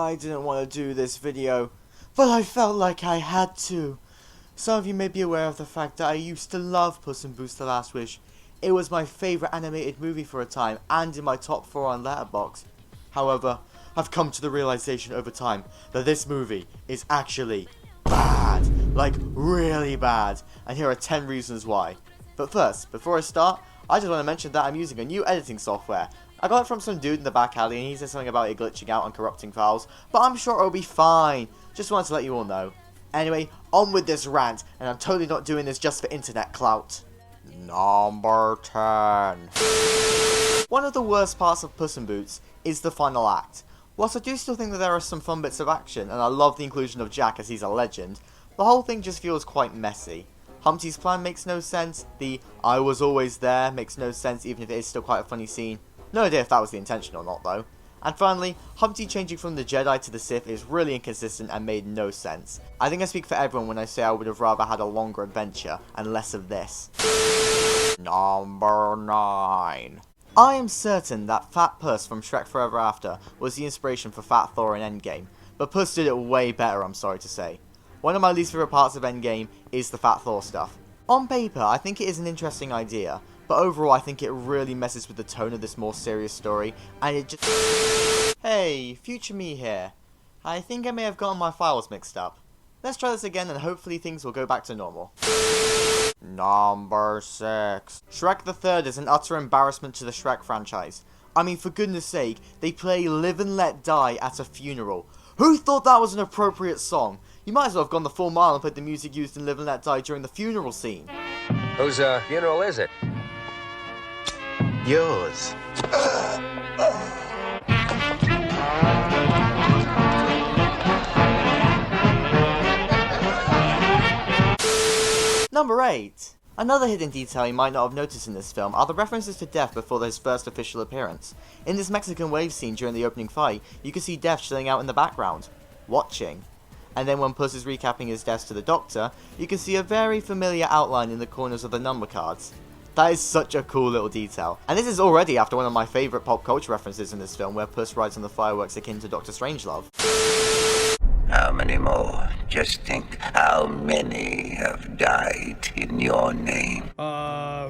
I didn't want to do this video, but I felt like I had to. Some of you may be aware of the fact that I used to love Puss in Boots: The Last Wish. It was my favourite animated movie for a time, and in my top 4 on Letterboxd. However, I've come to the realization over time that this movie is actually bad. Like, really bad. And here are 10 reasons why. But first, before I start, I just want to mention that I'm using a new editing software. I got it from some dude in the back alley and he said something about it glitching out and corrupting files, but I'm sure it'll be fine. Just wanted to let you all know. Anyway, on with this rant, and I'm totally not doing this just for internet clout. Number 10. One of the worst parts of Puss in Boots is the final act. Whilst I do still think that there are some fun bits of action, and I love the inclusion of Jack as he's a legend, the whole thing just feels quite messy. Humpty's plan makes no sense, the "I was always there" makes no sense even if it is still quite a funny scene. No idea if that was the intention or not though. And finally, Humpty changing from the Jedi to the Sith is really inconsistent and made no sense. I think I speak for everyone when I say I would have rather had a longer adventure and less of this. Number 9. I am certain that Fat Puss from Shrek Forever After was the inspiration for Fat Thor in Endgame, but Puss did it way better, I'm sorry to say. One of my least favourite parts of Endgame is the Fat Thor stuff. On paper, I think it is an interesting idea, but overall I think it really messes with the tone of this more serious story, and it just... Hey, future me here. I think I may have gotten my files mixed up. Let's try this again and hopefully things will go back to normal. Number 6. Shrek the Third is an utter embarrassment to the Shrek franchise. I mean, for goodness sake, they play Live and Let Die at a funeral. Who thought that was an appropriate song? You might as well have gone the full mile and played the music used in Live and Let Die during the funeral scene. Whose funeral is it? Yours. Number 8. Another hidden detail you might not have noticed in this film are the references to Death before his first official appearance. In this Mexican wave scene during the opening fight, you can see Death chilling out in the background, watching. And then when Puss is recapping his deaths to the Doctor, you can see a very familiar outline in the corners of the number cards. That is such a cool little detail. And this is already after one of my favourite pop culture references in this film where Puss rides on the fireworks akin to Dr. Strangelove. How many more? Just think how many have died in your name. I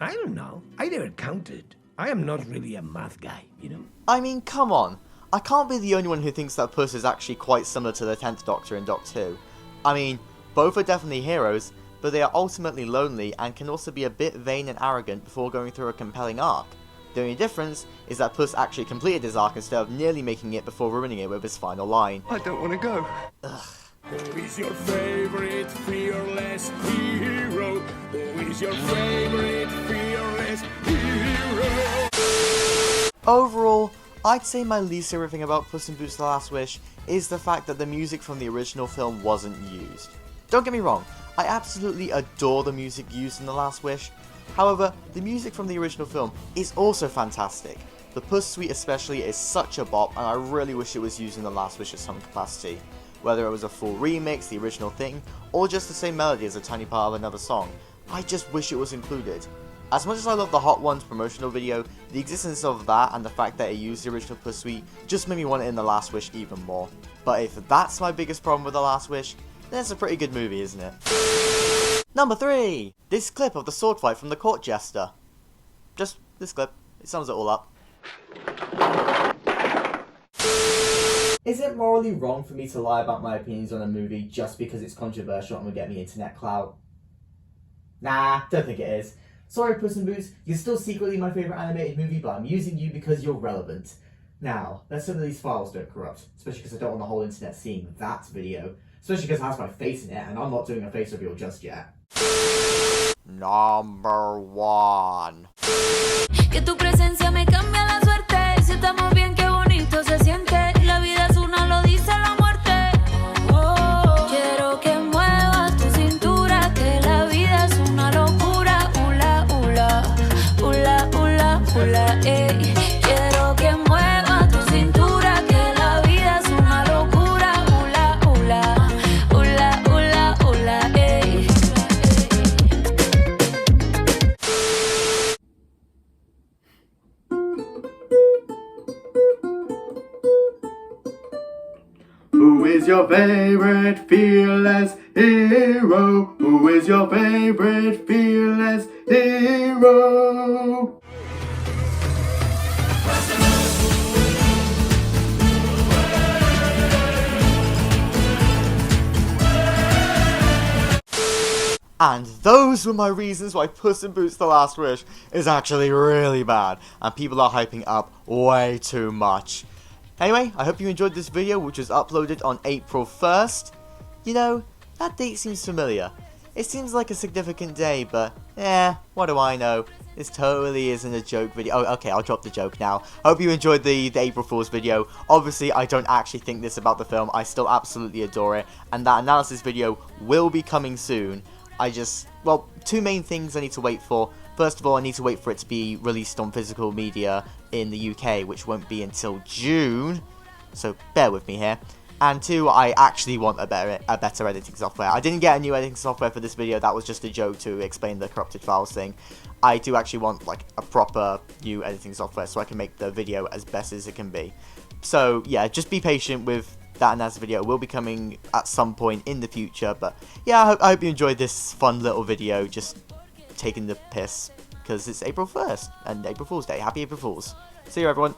don't know. I never counted. I am not really a math guy, you know? I mean, come on. I can't be the only one who thinks that Puss is actually quite similar to the 10th Doctor in Doctor Who. I mean, both are definitely heroes, but they are ultimately lonely and can also be a bit vain and arrogant before going through a compelling arc. The only difference is that Puss actually completed his arc instead of nearly making it before ruining it with his final line. I don't want to go. Ugh. Who is your favorite fearless hero? Who is your favorite fearless hero? Overall, I'd say my least favourite thing about Puss in Boots: The Last Wish is the fact that the music from the original film wasn't used. Don't get me wrong, I absolutely adore the music used in The Last Wish. However, the music from the original film is also fantastic. The Puss suite especially is such a bop, and I really wish it was used in The Last Wish at some capacity. Whether it was a full remix, the original thing, or just the same melody as a tiny part of another song, I just wish it was included. As much as I love the Hot Ones promotional video, the existence of that and the fact that it used the original Puss suite just made me want it in The Last Wish even more. But if that's my biggest problem with The Last Wish, then it's a pretty good movie, isn't it? Number 3! This clip of the sword fight from the Court Jester. Just this clip. It sums it all up. Is it morally wrong for me to lie about my opinions on a movie just because it's controversial and will get me internet clout? Nah, don't think it is. Sorry Puss in Boots, you're still secretly my favourite animated movie, but I'm using you because you're relevant. Now, let's hope that these files don't corrupt, especially because I don't want the whole internet seeing that video. Especially because it has my face in it, and I'm not doing a face reveal just yet. Number 1. Que tu presencia me cambia la suerte. Si estamos bien, qué bonito se siente. La vida es una, lo dice la muerte. Oh, quiero que muevas tu cintura, que la vida es una locura. Ula, ula, ula, ula, ula, ey. Quiero que muevas tu cintura, que la vida es una locura. Ula, ula, ula, ula, ula, ey. Who is your favorite fearless hero? Who is your favorite fearless hero? And those were my reasons why Puss in Boots The Last Wish is actually really bad, and people are hyping up way too much. Anyway, I hope you enjoyed this video, which was uploaded on April 1st. You know, that date seems familiar. It seems like a significant day, but what do I know? This totally isn't a joke video. Oh, okay, I'll drop the joke now. Hope you enjoyed the April Fool's video. Obviously, I don't actually think this about the film. I still absolutely adore it, and that analysis video will be coming soon. Well, two main things I need to wait for. First of all, I need to wait for it to be released on physical media in the UK, which won't be until June, so bear with me here. And two, I actually want a better editing software. I didn't get a new editing software for this video, that was just a joke to explain the corrupted files thing. I do actually want like a proper new editing software so I can make the video as best as it can be. So yeah, just be patient with that analysis video. Will be coming at some point in the future, but yeah, I hope you enjoyed this fun little video, just taking the piss, because it's April 1st, and April Fool's Day. Happy April Fools. See you everyone.